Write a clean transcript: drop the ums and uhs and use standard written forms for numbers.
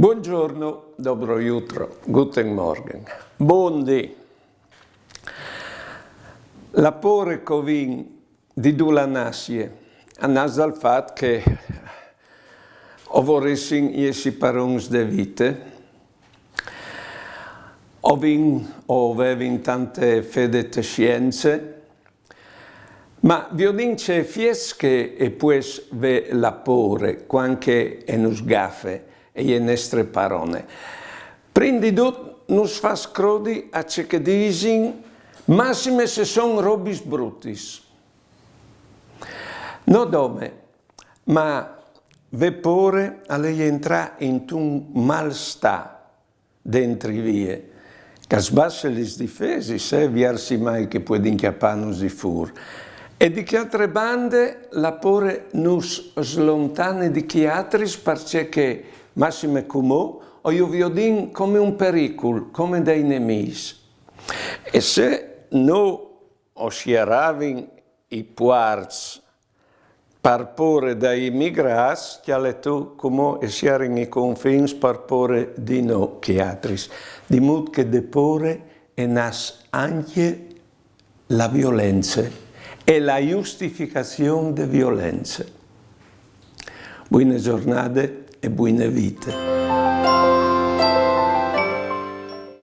Buongiorno, dobro jutro, guten Morgen. Bondi. Lapore covin di dula nasie, anas dal fat che o voressin iesi parons de vite, o avevin tante fedete scienze, ma viodince fiesche e pues ve lapore, quanche enus gafe, e nestre parone. Prindi dut nus fas crodi a ce che disin, massime se son robis brutis. No dome, ma ve pore a lei entra in un mal sta dentri vie, che sbasse lis difesi, se viarsi mai che può d'inchiappanus di fur. E di che altre bande la pore nus slontane di chiatris, parce che massime comò, o io vi odin come un pericol, come dei nemis. E se no oscieravin i puarts par pore dai migras, chiale tu come esiarin i confins par pore di no chiatris. Di mod che de pore e nas anche la violenza e la giustificazione de violenze. Buone giornate e buone vite.